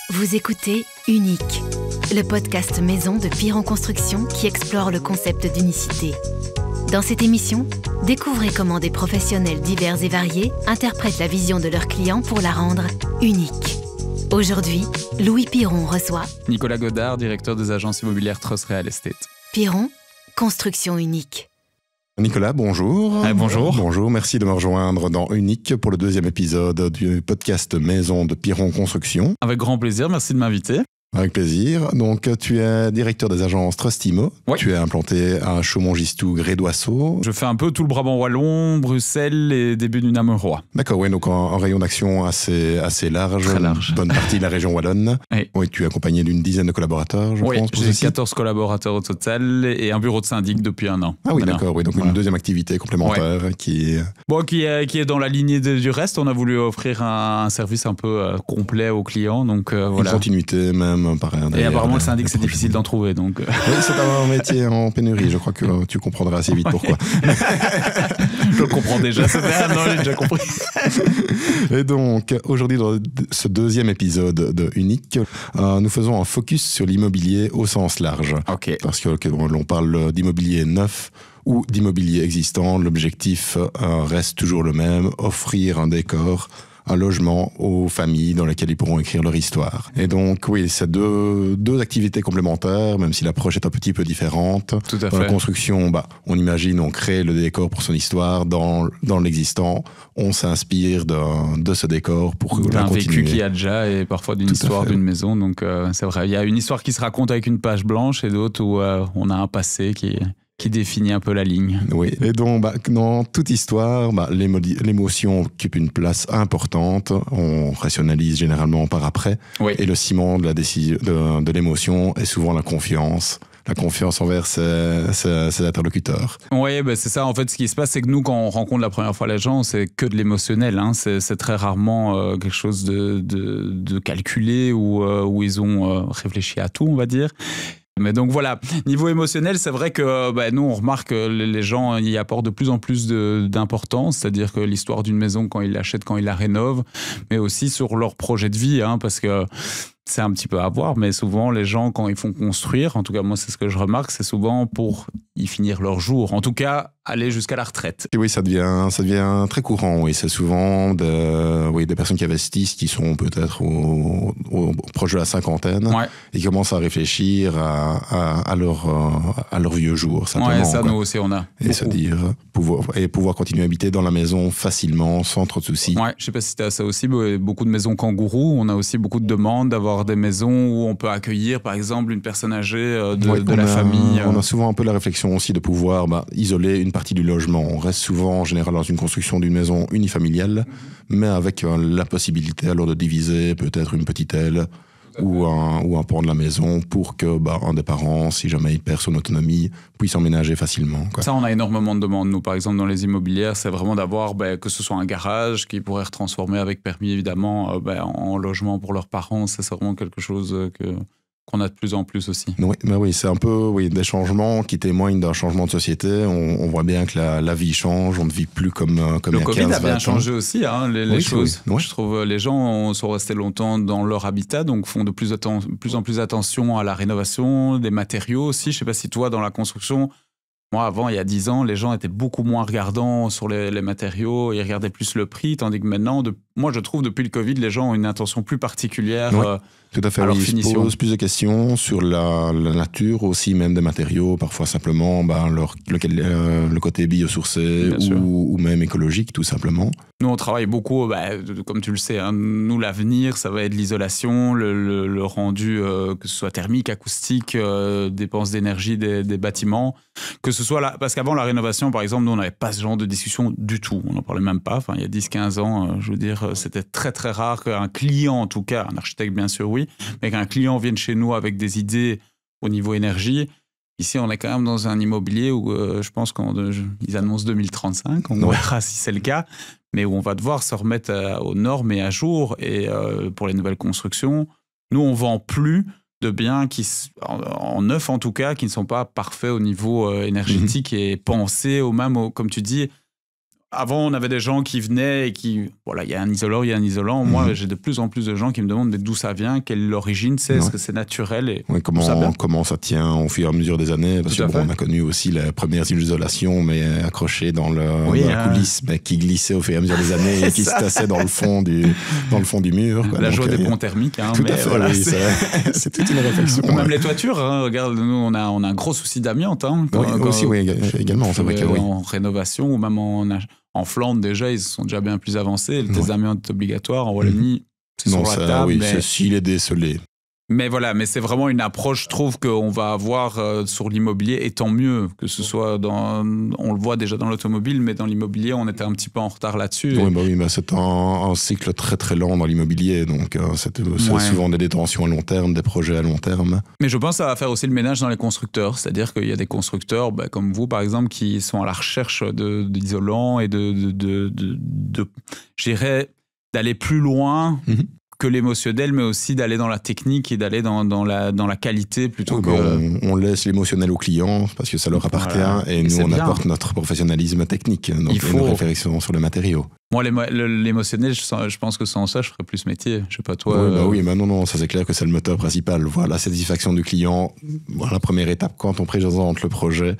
Vous écoutez Unique, le podcast maison de Piron Construction qui explore le concept d'unicité. Dans cette émission, découvrez comment des professionnels divers et variés interprètent la vision de leurs clients pour la rendre unique. Aujourd'hui, Louis Piron reçoit Nicolas Godard, directeur des agences immobilières Truss Real Estate. Piron, construction unique. Nicolas, bonjour. Bonjour. Bonjour, merci de me rejoindre dans Unique pour le deuxième épisode du podcast Maison de Piron Construction. Avec grand plaisir, merci de m'inviter. Avec plaisir. Donc, tu es directeur des agences Trustimo. Ouais. Tu es implanté à Chaumont-Gistoux, Gré-d'Oisseau. Je fais un peu tout le Brabant wallon, Bruxelles et début du Namurois. D'accord, oui, donc un rayon d'action assez large. Très large. Une bonne partie de la région wallonne. Oui. Oui, tu es accompagné d'une dizaine de collaborateurs, je pense. Pour j'ai ceci. 14 collaborateurs au total et un bureau de syndic depuis un an. Ah oui, Voilà. d'accord, oui, donc une deuxième activité complémentaire qui est... Bon, qui est dans la lignée du reste. On a voulu offrir un service un peu complet aux clients. Donc Une voilà. continuité même, pareil. Et apparemment, le syndic, c'est difficile d'en trouver. Donc... Oui, c'est un métier en pénurie, je crois que tu comprendras assez vite pourquoi. Je le comprends déjà, ça fait un an, j'ai déjà compris. Et donc, aujourd'hui, dans ce deuxième épisode de Unique, nous faisons un focus sur l'immobilier au sens large. Ok. Parce que l'on parle d'immobilier neuf ou d'immobilier existant, l'objectif reste toujours le même, offrir un décor, un logement aux familles dans lesquelles ils pourront écrire leur histoire. Et donc, oui, c'est deux activités complémentaires, même si l'approche est un petit peu différente. Tout à Dans la fait. construction, on imagine, on crée le décor pour son histoire. Dans l'existant, on s'inspire de ce décor pour la D'un continuer. vécu qu'il y a déjà et parfois d'une Tout à histoire fait. d'une maison. Donc c'est vrai, il y a une histoire qui se raconte avec une page blanche et d'autres où on a un passé qui définit un peu la ligne. Oui, et donc dans toute histoire, l'émotion occupe une place importante. On rationalise généralement par après. Oui. Et le ciment de l'émotion est souvent la confiance. La confiance envers ses interlocuteurs. Oui, ben c'est ça. En fait, ce qui se passe, c'est que nous, quand on rencontre la première fois les gens, c'est que de l'émotionnel. Hein. C'est très rarement quelque chose de calculé où ils ont réfléchi à tout, on va dire. Mais donc voilà, niveau émotionnel, c'est vrai que nous, on remarque que les gens y apportent de plus en plus d'importance, c'est-à-dire que l'histoire d'une maison, quand ils l'achètent, quand ils la rénovent, mais aussi sur leur projet de vie, hein, parce que c'est un petit peu à voir, mais souvent, les gens, quand ils font construire, en tout cas, moi, c'est ce que je remarque, c'est souvent pour y finir leur jour. En tout cas, aller jusqu'à la retraite. Et oui, ça devient très courant. Oui, c'est souvent des personnes qui investissent, qui sont peut-être proche de la cinquantaine, Ouais. et qui commencent à réfléchir à leur vieux jour, simplement. Ouais, ça, quoi. nous aussi, on a. Et se dire, pouvoir continuer à habiter dans la maison facilement, sans trop de soucis. Ouais, je sais pas si tu as ça aussi, mais beaucoup de maisons kangourous. On a aussi beaucoup de demandes d'avoir des maisons où on peut accueillir, par exemple, une personne âgée de la famille. On a souvent un peu la réflexion aussi de pouvoir isoler une partie du logement. On reste souvent en général dans une construction d'une maison unifamiliale, mais avec la possibilité alors de diviser peut-être une petite aile ou un pan de la maison pour que un des parents, si jamais il perd son autonomie, puisse emménager facilement. Quoi. Ça, on a énormément de demandes. Nous, par exemple, dans les immobilières, c'est vraiment d'avoir que ce soit un garage qui pourrait être transformé avec permis, évidemment, en logement pour leurs parents. Ça, c'est vraiment quelque chose qu'on a de plus en plus aussi. Oui, c'est un peu des changements qui témoignent d'un changement de société. On voit bien que la vie change, on ne vit plus comme il y a 15-20 ans. Le Covid a bien changé aussi les choses. Oui. Je trouve les gens sont restés longtemps dans leur habitat, donc font de plus en plus attention à la rénovation, des matériaux aussi. Je ne sais pas si toi, dans la construction, moi, avant, il y a 10 ans, les gens étaient beaucoup moins regardants sur les matériaux, ils regardaient plus le prix, tandis que maintenant, moi, je trouve, depuis le Covid, les gens ont une attention plus particulière. Oui. Tout à fait, à leur ils se finition. posent plus de questions sur la nature aussi, même des matériaux, parfois simplement le côté biosourcé ou même écologique, tout simplement. Nous, on travaille beaucoup, comme tu le sais, hein, nous, l'avenir, ça va être l'isolation, le rendu, que ce soit thermique, acoustique, dépenses d'énergie des bâtiments, que ce soit parce qu'avant la rénovation, par exemple, nous, on n'avait pas ce genre de discussion du tout, on n'en parlait même pas. Enfin, il y a 10-15 ans, je veux dire, c'était très très rare qu'un client, en tout cas, un architecte bien sûr, oui, mais qu'un client vienne chez nous avec des idées au niveau énergie. Ici, on est quand même dans un immobilier où je pense qu'ils annoncent 2035, on verra si c'est le cas, mais où on va devoir se remettre aux normes et à jour. Et pour les nouvelles constructions, nous, on ne vend plus de biens en neuf en tout cas, qui ne sont pas parfaits au niveau énergétique et pensés comme tu dis, Avant, on avait des gens qui venaient et qui... Voilà, il y a un isolant. Moi, j'ai de plus en plus de gens qui me demandent d'où ça vient, quelle est l'origine, est-ce que c'est naturel et oui, comment ça tient au fur et à mesure des années. Parce qu'on a connu aussi les premières isolations, mais accrochées dans la coulisse, mais qui glissaient au fur et à mesure des années et qui se tassaient dans le fond du mur. Quoi. La joie des ponts thermiques. Tout à fait, voilà, oui, c'est toute une réflexion. Même les toitures, hein, regarde, nous, on a un gros souci d'amiante. Hein, également. C'est vrai que en rénovation ou même en Flandre, déjà, ils sont déjà bien plus avancés. Le test d'amiante est obligatoire. En Wallonie, c'est sur la table. Oui, mais... s'il est décelé. Mais voilà, mais c'est vraiment une approche, je trouve, qu'on va avoir sur l'immobilier, et tant mieux, que ce soit on le voit déjà dans l'automobile, mais dans l'immobilier, on était un petit peu en retard là-dessus. Oui, mais c'est un cycle très très lent dans l'immobilier, donc c'est souvent des détentions à long terme, des projets à long terme. Mais je pense que ça va faire aussi le ménage dans les constructeurs, c'est-à-dire qu'il y a des constructeurs, comme vous par exemple, qui sont à la recherche d'isolants et je dirais, d'aller plus loin. Que l'émotionnel, mais aussi d'aller dans la technique et d'aller dans la qualité plutôt que... On laisse l'émotionnel aux clients parce que ça leur appartient et nous, on apporte notre professionnalisme technique, donc une réflexion sur le matériau. Moi, l'émotionnel, je pense que sans ça, je ferais plus ce métier. Je sais pas toi. Oui, mais non, ça c'est clair que c'est le moteur principal. Voilà, la satisfaction du client, voilà, la première étape quand on présente le projet.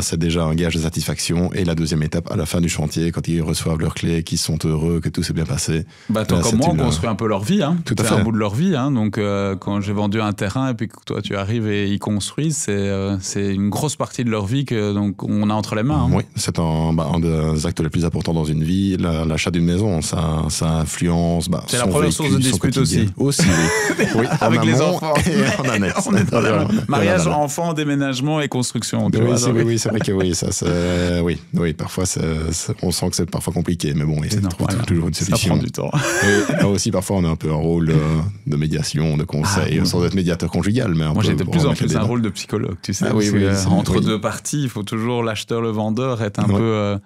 C'est déjà un gage de satisfaction. Et la deuxième étape, à la fin du chantier, quand ils reçoivent leurs clés, qu'ils sont heureux, que tout s'est bien passé. Toi comme moi, on construit un peu leur vie. Hein. Tout à fait. Un bout de leur vie. Hein. Donc, quand j'ai vendu un terrain et puis que toi, tu arrives et ils construisent, c'est une grosse partie de leur vie donc on a entre les mains. Hein. Oui, c'est un des actes les plus importants dans une vie. L'achat d'une maison, ça influence. C'est la première source de dispute aussi. Aussi, oui. Avec les enfants. Et en annexe. On est dans mariage, enfant, déménagement et construction. Oui, c'est vrai que oui, parfois on sent que c'est parfois compliqué, mais bon, il trouve toujours une solution. Ça prend du temps. Et là aussi, parfois, on a un peu un rôle de médiation, de conseil, sans être médiateur conjugal. Mais moi, j'ai de plus en plus un rôle de psychologue, tu sais. Entre deux parties, il faut toujours l'acheteur, le vendeur, être un peu...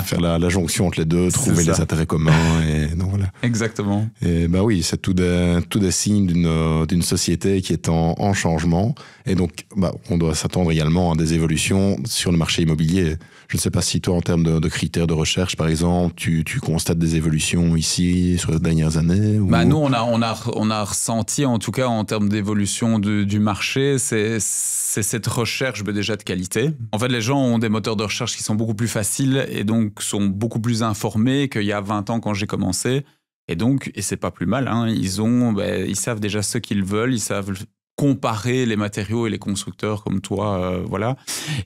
faire la jonction entre les deux, trouver les intérêts communs. Et donc, voilà. Exactement. Et oui, c'est tout des signes d'une société qui est en changement. Et donc, on doit s'attendre également à des évolutions sur le marché immobilier. Je ne sais pas si toi, en termes de critères de recherche, par exemple, tu constates des évolutions ici sur les dernières années ou... Nous, on a ressenti, en tout cas, en termes d'évolution du marché, c'est cette recherche déjà de qualité. En fait, les gens ont des moteurs de recherche qui sont beaucoup plus faciles et donc sont beaucoup plus informés qu'il y a 20 ans quand j'ai commencé. Et donc, et c'est pas plus mal, hein, ils savent déjà ce qu'ils veulent, ils savent comparer les matériaux et les constructeurs comme toi, voilà.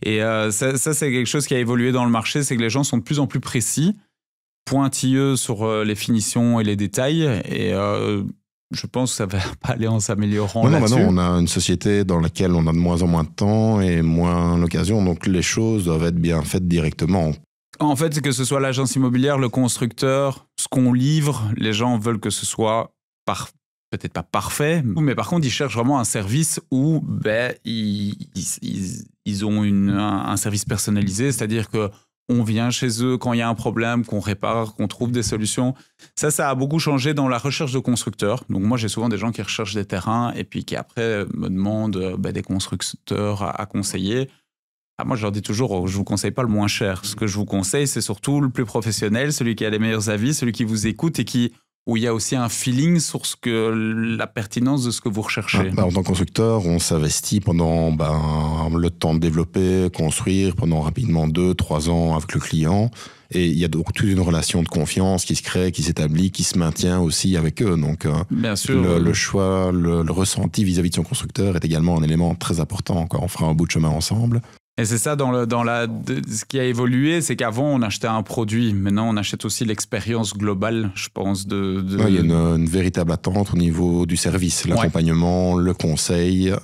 Et ça, c'est quelque chose qui a évolué dans le marché, c'est que les gens sont de plus en plus précis, pointilleux sur les finitions et les détails, et je pense que ça va pas aller en s'améliorant là-dessus. On a une société dans laquelle on a de moins en moins de temps et moins l'occasion, donc les choses doivent être bien faites directement. En fait, que ce soit l'agence immobilière, le constructeur, ce qu'on livre, les gens veulent que ce soit peut-être pas parfait, mais par contre, ils cherchent vraiment un service où ils ont un service personnalisé, c'est-à-dire qu'on vient chez eux quand il y a un problème, qu'on répare, qu'on trouve des solutions. Ça a beaucoup changé dans la recherche de constructeurs. Donc moi, j'ai souvent des gens qui recherchent des terrains et puis qui après me demandent des constructeurs à conseiller. Moi, je leur dis toujours, je ne vous conseille pas le moins cher. Ce que je vous conseille, c'est surtout le plus professionnel, celui qui a les meilleurs avis, celui qui vous écoute et où il y a aussi un feeling sur la pertinence de ce que vous recherchez. En tant que constructeur, on s'investit pendant le temps de développer, construire, pendant rapidement 2-3 ans avec le client. Et il y a donc toute une relation de confiance qui se crée, qui s'établit, qui se maintient aussi avec eux. Donc, bien sûr, le choix, le ressenti vis-à-vis de son constructeur est également un élément très important quand on fera un bout de chemin ensemble. Et c'est ça, ce qui a évolué, c'est qu'avant, on achetait un produit. Maintenant, on achète aussi l'expérience globale, je pense. Il y a une véritable attente au niveau du service, l'accompagnement, le conseil.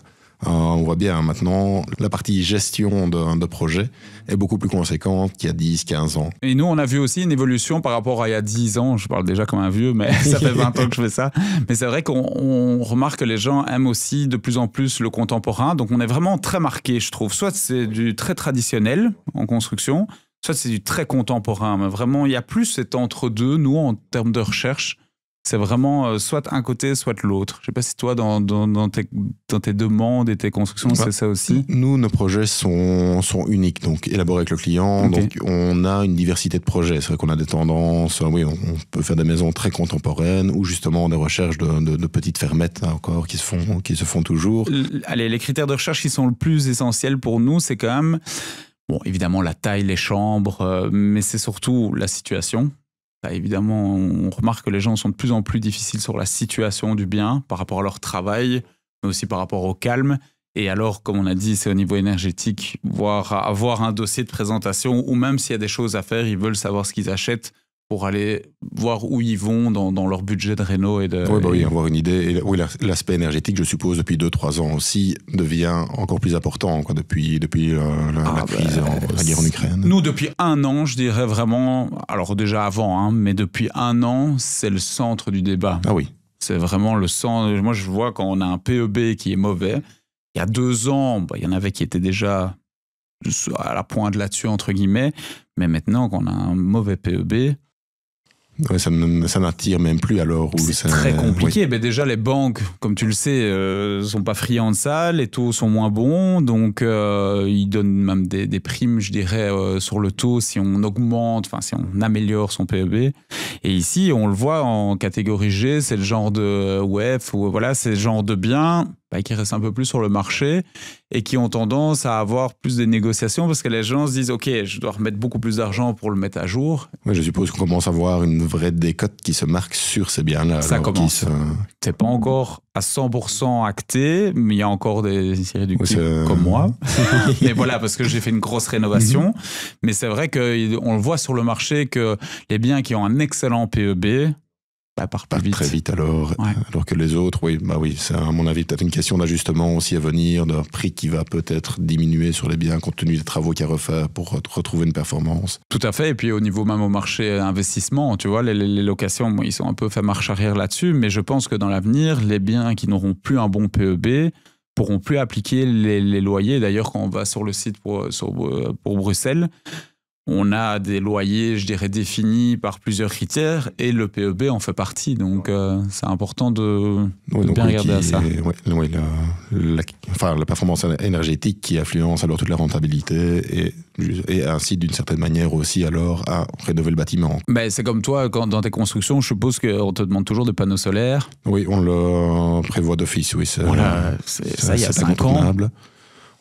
On voit bien maintenant, la partie gestion de projet est beaucoup plus conséquente qu'il y a 10-15 ans. Et nous, on a vu aussi une évolution par rapport à il y a 10 ans. Je parle déjà comme un vieux, mais ça fait 20 ans que je fais ça. Mais c'est vrai qu'on remarque que les gens aiment aussi de plus en plus le contemporain. Donc, on est vraiment très marqué, je trouve. Soit c'est du très traditionnel en construction, soit c'est du très contemporain. Mais vraiment, il y a plus cet entre-deux, nous, en termes de recherche. C'est vraiment soit un côté, soit l'autre. Je ne sais pas si toi, dans tes demandes et tes constructions, c'est ça aussi. Nous, nos projets sont uniques, donc élaborés avec le client. Okay. Donc, on a une diversité de projets. C'est vrai qu'on a des tendances. Oui, on peut faire des maisons très contemporaines ou justement des recherches de petites fermettes là, encore qui se font toujours. Allez, les critères de recherche qui sont le plus essentiels pour nous, c'est quand même, bon, évidemment, la taille, les chambres, mais c'est surtout la situation. Là, évidemment, on remarque que les gens sont de plus en plus difficiles sur la situation du bien par rapport à leur travail, mais aussi par rapport au calme. Et alors, comme on a dit, c'est au niveau énergétique, voire avoir un dossier de présentation, ou même s'il y a des choses à faire, ils veulent savoir ce qu'ils achètent pour aller voir où ils vont dans leur budget de réno. Oui, avoir une idée. Et oui, l'aspect énergétique, je suppose, depuis 2-3 ans aussi, devient encore plus important quoi, depuis la crise, la guerre en Ukraine. Nous, depuis 1 an, je dirais vraiment, alors déjà avant, hein, mais depuis 1 an, c'est le centre du débat. Ah oui. C'est vraiment le centre. Moi, je vois quand on a un PEB qui est mauvais, il y a 2 ans, il y en avait qui étaient déjà à la pointe là-dessus, entre guillemets, mais maintenant, quand on a un mauvais PEB... Ouais, ça n'attire même plus alors. C'est très compliqué. Oui. Mais déjà, les banques, comme tu le sais, sont pas friands de ça. Les taux sont moins bons. Donc, ils donnent même des primes, je dirais, sur le taux si on augmente, enfin, si on améliore son PEB. Et ici, on le voit en catégorie G, c'est le genre de WEF, ou voilà, c'est le genre de biens qui restent un peu plus sur le marché et qui ont tendance à avoir plus de négociations parce que les gens se disent « Ok, je dois remettre beaucoup plus d'argent pour le mettre à jour. » Oui, je suppose qu'on commence à voir une vraie décote qui se marque sur ces biens-là. Ça commence. C'est pas encore à 100% acté, mais il y a encore des irréductibles comme moi. Mais voilà, parce que j'ai fait une grosse rénovation. Mais c'est vrai qu'on le voit sur le marché que les biens qui ont un excellent PEB, part plus vite. Très vite alors, ouais. Alors que les autres, oui, c'est à mon avis peut-être une question d'ajustement aussi à venir, d'un prix qui va peut-être diminuer sur les biens compte tenu des travaux qu'il y a à refaire pour retrouver une performance. Tout à fait, et puis au niveau même au marché investissement, tu vois, les locations, ils sont un peu fait marche arrière là-dessus, mais je pense que dans l'avenir, les biens qui n'auront plus un bon PEB pourront plus appliquer les loyers. D'ailleurs, quand on va sur le site pour Bruxelles, on a des loyers, je dirais, définis par plusieurs critères et le PEB en fait partie. Donc, c'est important de bien regarder à ça. La performance énergétique qui influence alors toute la rentabilité et ainsi, d'une certaine manière aussi, alors, à rénover le bâtiment. C'est comme toi, dans tes constructions, je suppose qu'on te demande toujours des panneaux solaires. Oui, on le prévoit d'office, oui. Voilà, ça, il y a 5 ans.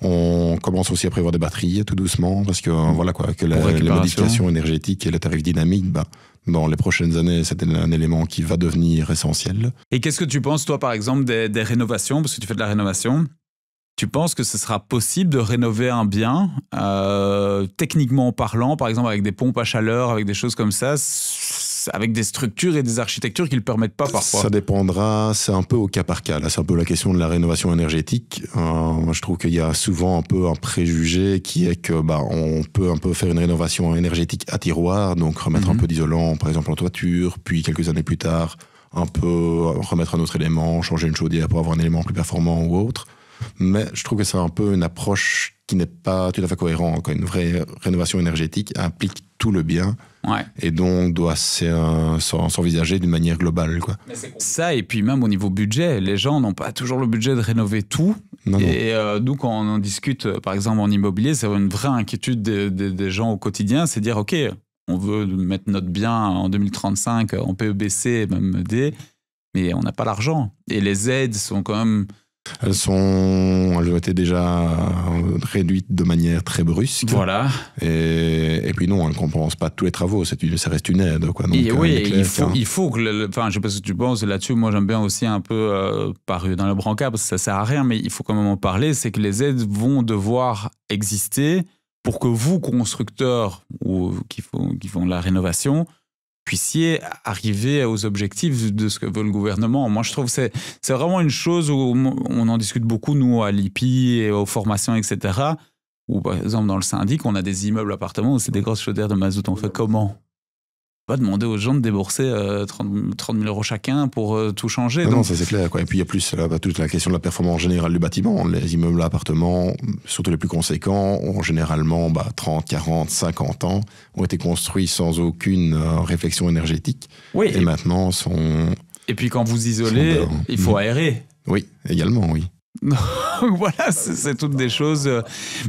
On commence aussi à prévoir des batteries tout doucement parce que voilà quoi, que les modifications énergétiques et les tarifs dynamiques, dans les prochaines années, c'est un élément qui va devenir essentiel. Et qu'est-ce que tu penses, toi, par exemple, des rénovations, parce que tu fais de la rénovation? Tu penses que ce sera possible de rénover un bien, techniquement parlant, par exemple avec des pompes à chaleur, avec des choses comme ça, avec des structures et des architectures qui ne le permettent pas parfois? Ça dépendra, c'est un peu au cas par cas. Là, c'est un peu la question de la rénovation énergétique. Je trouve qu'il y a souvent un peu un préjugé qui est que on peut un peu faire une rénovation énergétique à tiroir, donc remettre un peu d'isolant, par exemple en toiture, puis quelques années plus tard, un peu remettre un autre élément, changer une chaudière pour avoir un élément plus performant ou autre. Mais je trouve que c'est un peu une approche qui n'est pas tout à fait cohérente. Une vraie rénovation énergétique implique tout le bien et donc doit s'envisager d'une manière globale. Quoi. Ça, et puis même au niveau budget, les gens n'ont pas toujours le budget de rénover tout. Non. Nous, quand on en discute, par exemple en immobilier, c'est une vraie inquiétude des gens au quotidien, c'est de dire, OK, on veut mettre notre bien en 2035 en PEBC, même D, mais on n'a pas l'argent. Et les aides sont quand même... Elles ont été déjà réduites de manière très brusque. Voilà. Et puis non, elles ne compensent pas tous les travaux. Ça reste une aide. Quoi. Donc, et oui, il faut que... je ne sais pas ce que tu penses là-dessus. Moi, j'aime bien aussi un peu paru dans le brancard parce que ça ne sert à rien, mais il faut quand même en parler. C'est que les aides vont devoir exister pour que vous, constructeurs qui font la rénovation, puissiez arriver aux objectifs de ce que veut le gouvernement. Moi, je trouve que c'est vraiment une chose où on en discute beaucoup, nous, à l'IPI et aux formations, etc. Ou par exemple, dans le syndic, on a des immeubles, appartements où c'est des grosses chaudières de mazout. On fait comment? On va demander aux gens de débourser 30 000 euros chacun pour tout changer. Non, ça c'est clair. Quoi. Et puis il y a plus toute la question de la performance générale du bâtiment. Les immeubles à appartements, surtout les plus conséquents, ont généralement 30, 40, 50 ans, ont été construits sans aucune réflexion énergétique. Oui. Et maintenant sont Et puis quand vous isolez, il faut aérer. Oui, également, oui. Donc voilà, c'est toutes des choses.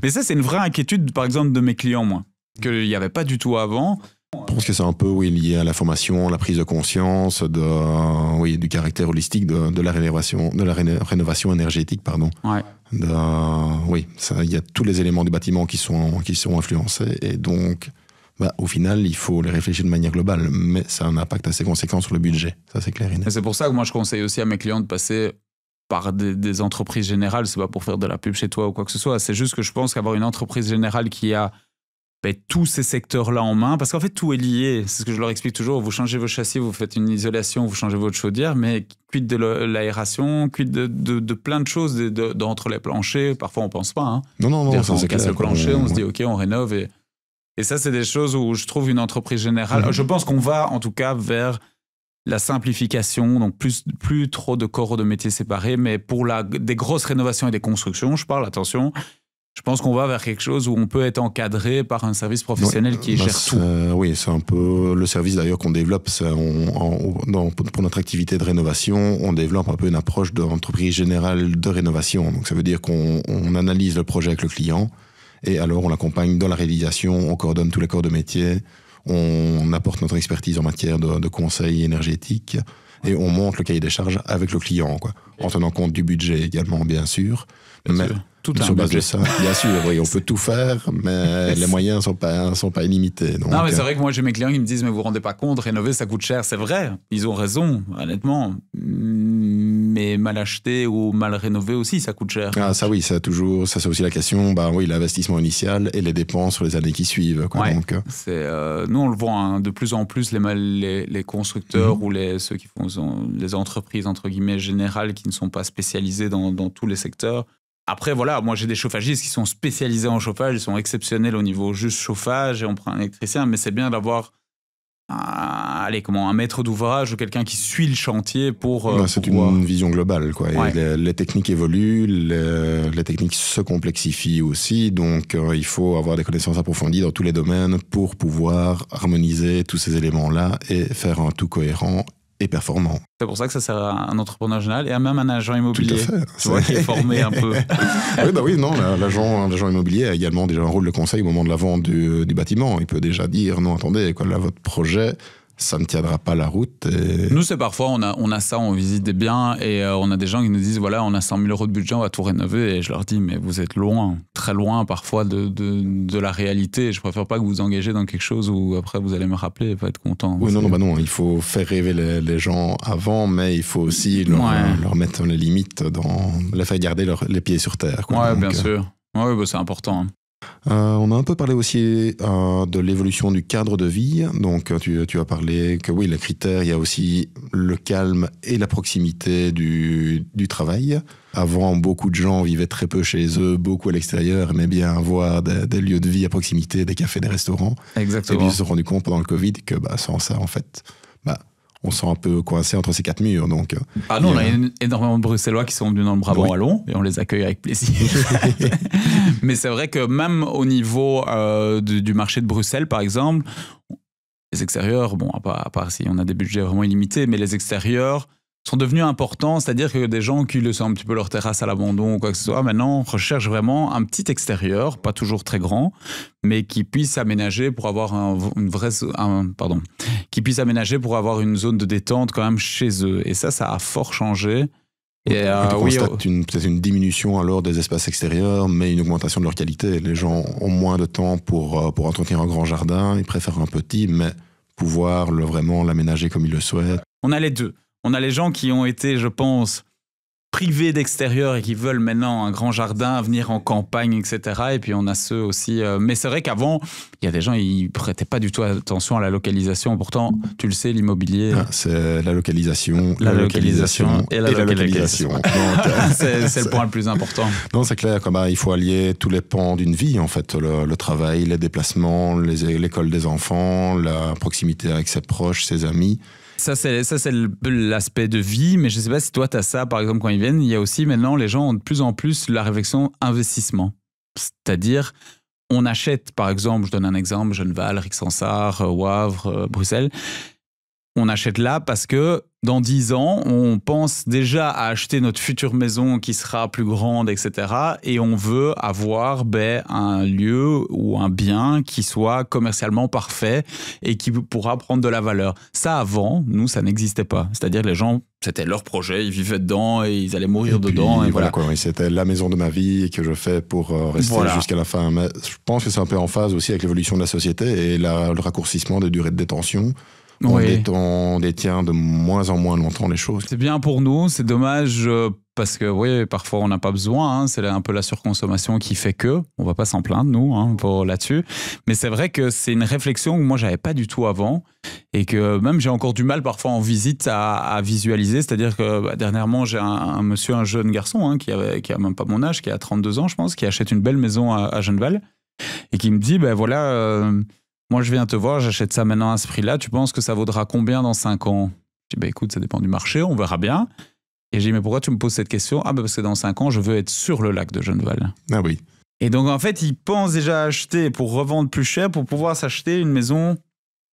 Mais ça, c'est une vraie inquiétude, par exemple, de mes clients, moi, qu'il n'y avait pas du tout avant. Je pense que c'est un peu lié à la formation, la prise de conscience du caractère holistique de la rénovation énergétique. Pardon. Ouais. Il y a tous les éléments du bâtiment qui sont influencés et donc au final, il faut les réfléchir de manière globale, mais ça a un impact assez conséquent sur le budget, ça c'est clair et net. Et c'est pour ça que moi je conseille aussi à mes clients de passer par des entreprises générales. C'est pas pour faire de la pub chez toi ou quoi que ce soit, c'est juste que je pense qu'avoir une entreprise générale qui a tous ces secteurs-là en main, parce qu'en fait tout est lié, c'est ce que je leur explique toujours, vous changez vos châssis, vous faites une isolation, vous changez votre chaudière, mais quid de l'aération, quid de plein de choses, d'entre les planchers, parfois on pense pas. Hein. Non, ça on casse le plancher, on se dit ok, on rénove, et ça c'est des choses où je trouve une entreprise générale, je pense qu'on va en tout cas vers la simplification, donc plus trop de corps de métiers séparés, mais pour des grosses rénovations et des constructions, je parle, attention, je pense qu'on va vers quelque chose où on peut être encadré par un service professionnel qui gère tout. Oui, c'est un peu le service d'ailleurs qu'on développe. Pour notre activité de rénovation, on développe un peu une approche d'entreprise générale de rénovation. Donc ça veut dire qu'on analyse le projet avec le client et alors on l'accompagne dans la réalisation, on coordonne tous les corps de métier, on apporte notre expertise en matière de conseil énergétique et on monte le cahier des charges avec le client, en tenant compte du budget également, bien sûr. Tout sur base de ça, bien sûr, oui, on peut tout faire, mais les moyens sont pas illimités. Donc, non, mais c'est vrai que moi j'ai mes clients qui me disent mais vous vous rendez pas compte, rénover ça coûte cher, c'est vrai, ils ont raison, honnêtement, mais mal acheté ou mal rénové aussi ça coûte cher. Ah ça oui, ça c'est aussi la question, l'investissement initial et les dépenses sur les années qui suivent. Ouais, donc, nous on le voit de plus en plus, les constructeurs ou ceux qui font les entreprises entre guillemets générales qui ne sont pas spécialisées dans tous les secteurs. Après, voilà, moi j'ai des chauffagistes qui sont spécialisés en chauffage, ils sont exceptionnels au niveau juste chauffage et on prend un électricien, mais c'est bien d'avoir un maître d'ouvrage ou quelqu'un qui suit le chantier pour... c'est une vision globale, Ouais. Et les techniques évoluent, les techniques se complexifient aussi, donc il faut avoir des connaissances approfondies dans tous les domaines pour pouvoir harmoniser tous ces éléments-là et faire un tout cohérent et performant. C'est pour ça que ça sert à un entrepreneur général et à même un agent immobilier. Tout à fait. Tu vois, qui est formé un peu. L'agent immobilier a également déjà un rôle de conseil au moment de la vente du bâtiment. Il peut déjà dire, non, attendez, votre projet, ça ne tiendra pas la route. Et... Nous, c'est parfois, on a ça, on visite des biens et on a des gens qui nous disent, voilà, on a 100 000 euros de budget, on va tout rénover. Et je leur dis, mais vous êtes loin, très loin parfois de la réalité. Je préfère pas que vous vous engagez dans quelque chose où après vous allez me rappeler et pas être content. Oui, non, il faut faire rêver les gens avant, mais il faut aussi leur mettre les limites, les faire garder les pieds sur terre. Bien sûr. Ouais, c'est important. Hein. On a un peu parlé aussi de l'évolution du cadre de vie. Donc, tu as parlé que oui, les critères, il y a aussi le calme et la proximité du travail. Avant, beaucoup de gens vivaient très peu chez eux, beaucoup à l'extérieur, aimaient bien avoir des lieux de vie à proximité, des cafés, des restaurants. Exactement. Et puis, ils se sont rendus compte pendant le Covid que sans ça, en fait... on se sent un peu coincé entre ces quatre murs. Donc, nous, on a énormément de Bruxellois qui sont venus dans le Brabant wallon et on les accueille avec plaisir. Mais c'est vrai que même au niveau du marché de Bruxelles, par exemple, les extérieurs, à part si on a des budgets vraiment illimités, mais les extérieurs sont devenus importants, c'est-à-dire que des gens qui laissent un petit peu leur terrasse à l'abandon ou quoi que ce soit, maintenant recherchent vraiment un petit extérieur, pas toujours très grand, mais qui puisse aménager pour avoir qui puisse aménager pour avoir une zone de détente quand même chez eux. Et ça a fort changé. Et tu constates peut-être une diminution alors des espaces extérieurs, mais une augmentation de leur qualité. Les gens ont moins de temps pour entretenir un grand jardin, ils préfèrent un petit, mais pouvoir vraiment l'aménager comme ils le souhaitent. On a les deux. On a les gens qui ont été, je pense, privés d'extérieur et qui veulent maintenant un grand jardin, venir en campagne, etc. Et puis on a ceux aussi... mais c'est vrai qu'avant, il y a des gens, ils ne prêtaient pas du tout attention à la localisation. Pourtant, tu le sais, l'immobilier... c'est la localisation, la localisation et la localisation. Donc, c'est le point le plus important. Non, c'est clair, il faut allier tous les pans d'une vie, en fait. Le travail, les déplacements, l'école des enfants, la proximité avec ses proches, ses amis... Ça, c'est l'aspect de vie, mais je ne sais pas si toi, tu as ça, par exemple, quand ils viennent. Il y a aussi, maintenant, les gens ont de plus en plus la réflexion investissement. C'est-à-dire, on achète, par exemple, je donne un exemple, Genneval, Rixensart, Wavre, Bruxelles. on achète là parce que dans 10 ans, on pense déjà à acheter notre future maison qui sera plus grande, etc. Et on veut avoir un lieu ou un bien qui soit commercialement parfait et qui pourra prendre de la valeur. Ça, avant, nous, ça n'existait pas. C'est-à-dire les gens, c'était leur projet, ils vivaient dedans et ils allaient mourir dedans. Et voilà. Quoi, oui, c'était la maison de ma vie que je fais pour rester jusqu'à la fin. Mais je pense que c'est un peu en phase aussi avec l'évolution de la société et le raccourcissement des durées de détention. On détient de moins en moins longtemps les choses. C'est bien pour nous, c'est dommage parce que oui, parfois on n'a pas besoin, hein, c'est un peu la surconsommation qui fait que, on va pas s'en plaindre nous là-dessus, mais c'est vrai que c'est une réflexion que moi j'avais pas du tout avant et que même j'ai encore du mal parfois en visite à visualiser, c'est-à-dire que dernièrement j'ai un jeune garçon qui a même pas mon âge, qui a 32 ans je pense, qui achète une belle maison à Genneval et qui me dit moi, je viens te voir, j'achète ça maintenant à ce prix-là. Tu penses que ça vaudra combien dans 5 ans? Je dis, écoute, ça dépend du marché, on verra bien. Et j'ai dit, mais pourquoi tu me poses cette question? Parce que dans 5 ans, je veux être sur le lac de Genneval. Ah oui. Et donc, en fait, il pense déjà à acheter pour revendre plus cher, pour pouvoir s'acheter une maison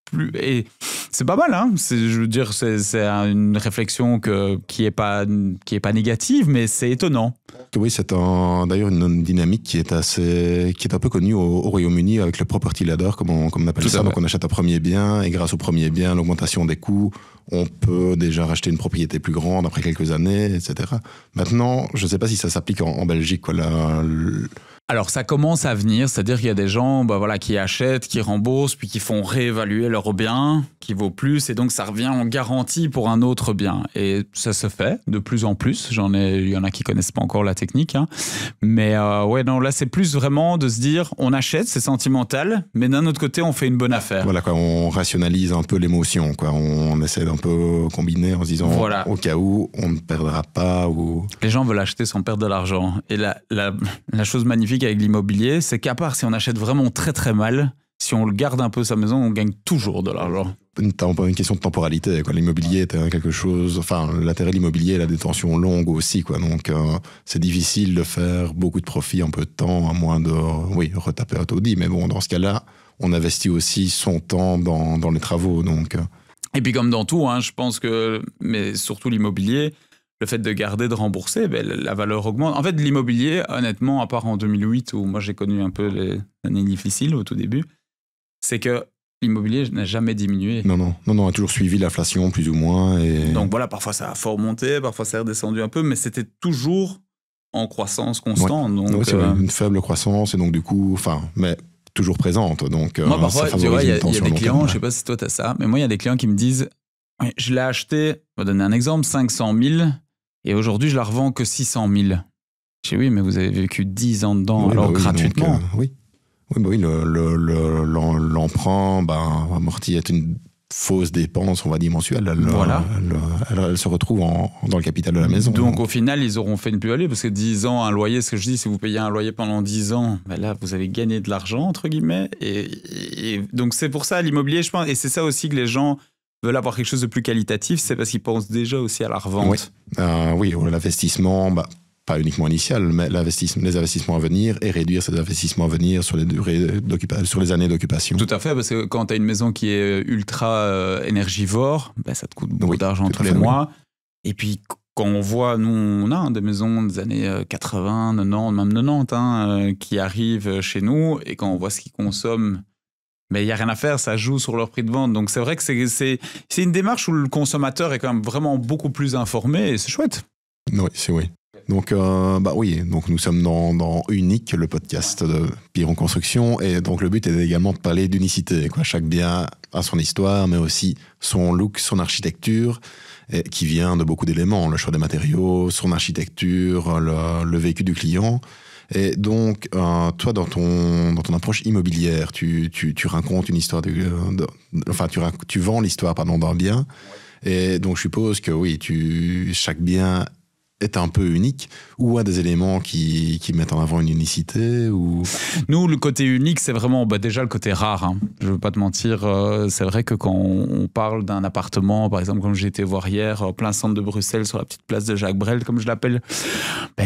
plus... Et c'est pas mal, hein. Je veux dire, c'est une réflexion qui est pas négative, mais c'est étonnant. Oui, c'est d'ailleurs une dynamique qui est un peu connue au Royaume-Uni avec le property ladder, comme on appelle ça. Donc on achète un premier bien et grâce au premier bien, l'augmentation des coûts, on peut déjà racheter une propriété plus grande après quelques années, etc. Maintenant, je ne sais pas si ça s'applique en Belgique. Alors ça commence à venir, c'est-à-dire qu'il y a des gens qui achètent, qui remboursent, puis qui font réévaluer leur bien qui vaut plus, et donc ça revient en garantie pour un autre bien. Et ça se fait de plus en plus. Il y en a qui connaissent pas encore la technique, hein. Mais là c'est plus vraiment de se dire on achète, c'est sentimental, mais d'un autre côté on fait une bonne affaire. Voilà quoi, on rationalise un peu l'émotion, quoi. On essaie d'un peu combiner en se disant au cas où on ne perdra pas ou... Les gens veulent acheter sans perdre de l'argent. Et la chose magnifique avec l'immobilier, c'est qu'à part si on achète vraiment très très mal, si on le garde un peu sa maison, on gagne toujours de l'argent. Une question de temporalité, quoi. L'immobilier est quelque chose... Enfin, l'intérêt de l'immobilier est la détention longue aussi, quoi. Donc, c'est difficile de faire beaucoup de profit en peu de temps, à moins de retaper un taudis. Mais bon, dans ce cas-là, on investit aussi son temps dans les travaux. Donc... Et puis comme dans tout, hein, je pense que... Mais surtout l'immobilier... Le fait de garder, de rembourser, la valeur augmente. En fait, l'immobilier, honnêtement, à part en 2008, où moi j'ai connu un peu les années difficiles au tout début, c'est que l'immobilier n'a jamais diminué. Non, on a toujours suivi l'inflation, plus ou moins. Et... Donc voilà, parfois ça a fort monté, parfois ça a redescendu un peu, mais c'était toujours en croissance constante. Ouais. Donc, c'est une faible croissance, et donc du coup, mais toujours présente. Donc, moi, parfois, tu vois, il y a des clients, je ne sais pas pas si toi tu as ça, mais moi, il y a des clients qui me disent, je l'ai acheté, on va donner un exemple, 500 000, et aujourd'hui, je la revends que 600 000. Je dis oui, mais vous avez vécu 10 ans dedans, gratuitement. Donc, l'emprunt amorti est une fausse dépense, on va dire, mensuelle. Elle se retrouve dans le capital de la maison. Donc au final, ils auront fait une plus-value, parce que 10 ans, un loyer, ce que je dis, si vous payez un loyer pendant 10 ans, là, vous avez gagné de l'argent, entre guillemets. Et donc c'est pour ça, l'immobilier, je pense, et c'est ça aussi que les gens... veulent avoir quelque chose de plus qualitatif, c'est parce qu'ils pensent déjà aussi à la revente. Oui, l'investissement, pas uniquement initial, mais les investissements à venir et réduire ces investissements à venir sur les années d'occupation. Tout à fait, parce que quand tu as une maison qui est ultra énergivore, ça te coûte beaucoup d'argent tous les mois. Et puis, quand on voit, nous, on a des maisons des années 80, 90, même 90, qui arrivent chez nous, et quand on voit ce qu'ils consomment, mais il n'y a rien à faire, ça joue sur leur prix de vente. Donc c'est vrai que c'est une démarche où le consommateur est quand même vraiment beaucoup plus informé et c'est chouette. Oui. Donc, donc nous sommes dans Unique, le podcast de Piron Construction. Et donc le but est également de parler d'unicité, quoi. Chaque bien a son histoire, mais aussi son look, son architecture, qui vient de beaucoup d'éléments. Le choix des matériaux, son architecture, le vécu du client. Et donc, toi, dans ton approche immobilière, tu racontes une histoire tu vends l'histoire d'un bien. Et donc, je suppose que oui, chaque bien est un peu unique, ou a des éléments qui mettent en avant une unicité ou... Nous, le côté unique, c'est vraiment déjà le côté rare. Hein. Je ne veux pas te mentir. C'est vrai que quand on parle d'un appartement, par exemple, comme j'ai été voir hier, plein centre de Bruxelles, sur la petite place de Jacques Brel, comme je l'appelle,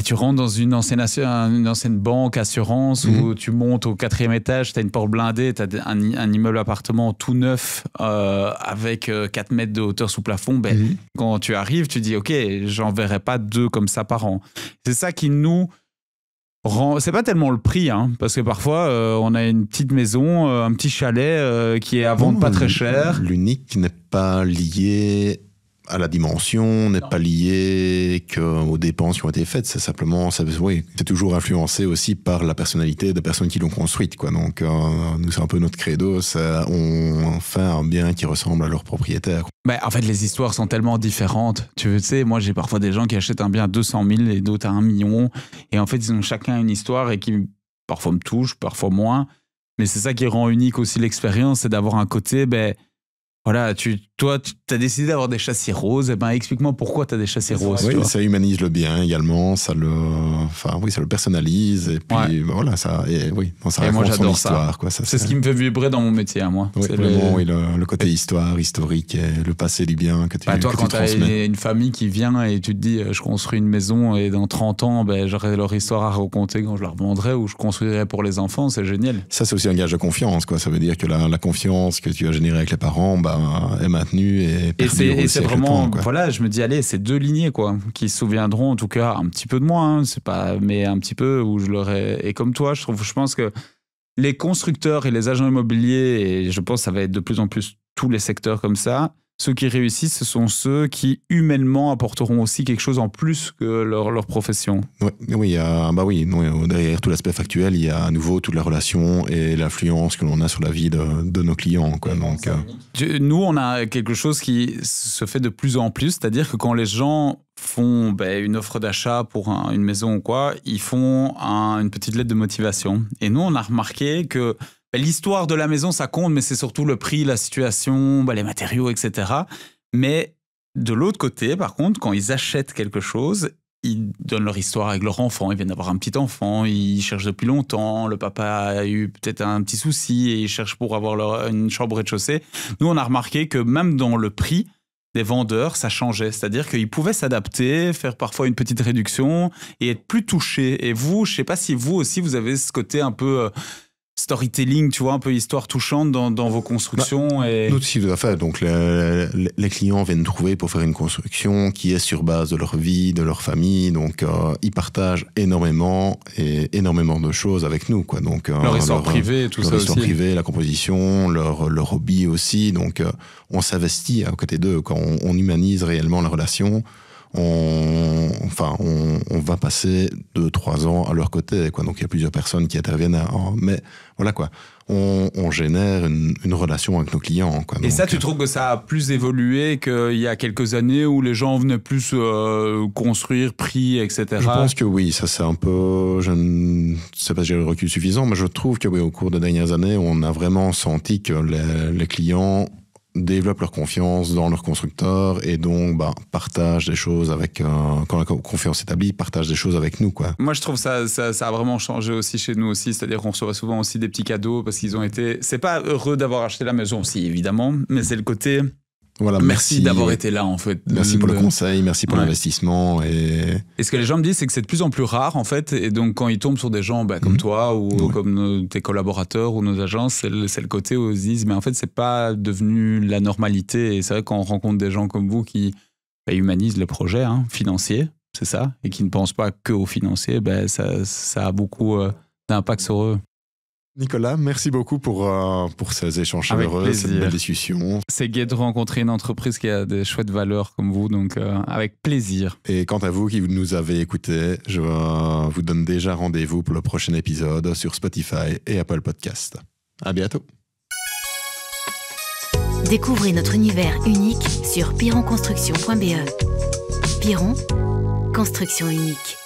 tu rentres dans une ancienne banque, assurance, où tu montes au 4e étage, tu as une porte blindée, tu as un immeuble appartement tout neuf, avec 4 mètres de hauteur sous plafond. Quand tu arrives, tu dis, OK, j'en verrai pas 2 comme ça par an. C'est ça qui nous rend... C'est pas tellement le prix, hein, parce que parfois on a une petite maison, un petit chalet qui est à vendre pas très cher. L'unique n'est pas lié à la dimension, n'est pas lié qu'aux dépenses qui ont été faites. C'est simplement, c'est toujours influencé aussi par la personnalité des personnes qui l'ont construite, quoi. Donc, nous, c'est un peu notre credo. On fait un bien qui ressemble à leur propriétaire. En fait, les histoires sont tellement différentes. Tu sais, moi, j'ai parfois des gens qui achètent un bien à 200 000 et d'autres à 1 million. Et en fait, ils ont chacun une histoire et qui parfois me touche, parfois moins. Mais c'est ça qui rend unique aussi l'expérience, c'est d'avoir un côté... Voilà, toi, tu as décidé d'avoir des châssis roses. Explique-moi pourquoi tu as des châssis roses. Oui, ça humanise le bien également. Ça le personnalise. Et puis, voilà, ça raconte son histoire. C'est ce qui me fait vibrer dans mon métier, à moi. Oui, vraiment, le côté histoire, historique, et le passé du bien que tu toi, quand tu as une famille qui vient et tu te dis, je construis une maison et dans 30 ans, j'aurai leur histoire à raconter quand je leur vendrai ou je construirai pour les enfants, c'est génial. Ça, c'est aussi un gage de confiance, quoi. Ça veut dire que la confiance que tu as générée avec les parents, est maintenue et c'est vraiment, voilà, je me dis, allez, c'est 2 lignées, quoi, qui se souviendront, en tout cas, un petit peu de moi, hein, c'est pas, mais un petit peu où je leur ai... Et comme toi, je pense que les constructeurs et les agents immobiliers, et je pense que ça va être de plus en plus tous les secteurs comme ça, ceux qui réussissent, ce sont ceux qui, humainement, apporteront aussi quelque chose en plus que leur profession. Derrière tout l'aspect factuel, il y a à nouveau toute la relation et l'influence que l'on a sur la vie de nos clients, quoi. Donc, nous, on a quelque chose qui se fait de plus en plus, c'est-à-dire que quand les gens font une offre d'achat pour une maison ou quoi, ils font une petite lettre de motivation. Et nous, on a remarqué que l'histoire de la maison, ça compte, mais c'est surtout le prix, la situation, les matériaux, etc. Mais de l'autre côté, par contre, quand ils achètent quelque chose, ils donnent leur histoire avec leur enfant. Ils viennent d'avoir un petit enfant, ils cherchent depuis longtemps. Le papa a eu peut-être un petit souci et ils cherchent pour avoir une chambre au rez-de-chaussée. Nous, on a remarqué que même dans le prix des vendeurs, ça changeait. C'est-à-dire qu'ils pouvaient s'adapter, faire parfois une petite réduction et être plus touchés. Et vous, je ne sais pas si vous aussi, vous avez ce côté un peu... storytelling, tu vois, un peu histoire touchante dans vos constructions. Nous aussi, tout à fait. Donc, les clients viennent trouver pour faire une construction qui est sur base de leur vie, de leur famille. Donc, ils partagent énormément de choses avec nous, quoi. Donc, leur histoire privée, tout ça aussi. Leur histoire privée, la composition, leur hobby aussi. Donc, on s'investit à côté d'eux. Quand on humanise réellement la relation, on va passer 2-3 ans à leur côté, quoi. Donc il y a plusieurs personnes qui interviennent, mais voilà, quoi. On génère une relation avec nos clients, quoi. Et donc, ça, tu trouves que ça a plus évolué qu'il y a quelques années où les gens venaient plus construire, prix, etc. Je pense que oui, ça c'est un peu... Je ne sais pas si j'ai le recul suffisant, mais je trouve que oui, au cours des dernières années, on a vraiment senti que les clients développent leur confiance dans leur constructeur et donc partagent des choses avec... quand la confiance est établie, partagent des choses avec nous, quoi. Moi, je trouve ça a vraiment changé aussi chez nous aussi. C'est-à-dire qu'on reçoit souvent aussi des petits cadeaux parce qu'ils ont été... C'est pas heureux d'avoir acheté la maison aussi, évidemment, mais c'est le côté... Voilà, merci d'avoir été là, en fait. Merci pour le conseil, merci pour l'investissement. Et ce que les gens me disent, c'est que c'est de plus en plus rare, en fait. Et donc, quand ils tombent sur des gens comme toi ou comme tes collaborateurs ou nos agences, c'est le côté où ils se disent, mais en fait, c'est pas devenu la normalité. Et c'est vrai qu'on rencontre des gens comme vous qui humanisent le projet financier, c'est ça, et qui ne pensent pas que au financier, ça a beaucoup d'impact sur eux. Nicolas, merci beaucoup pour ces échanges chaleureux, cette belle discussion. C'est gai de rencontrer une entreprise qui a des chouettes valeurs comme vous, donc avec plaisir. Et quant à vous qui nous avez écoutés, je vous donne déjà rendez-vous pour le prochain épisode sur Spotify et Apple Podcast. À bientôt. Découvrez notre univers unique sur pironconstruction.be. Piron, construction unique.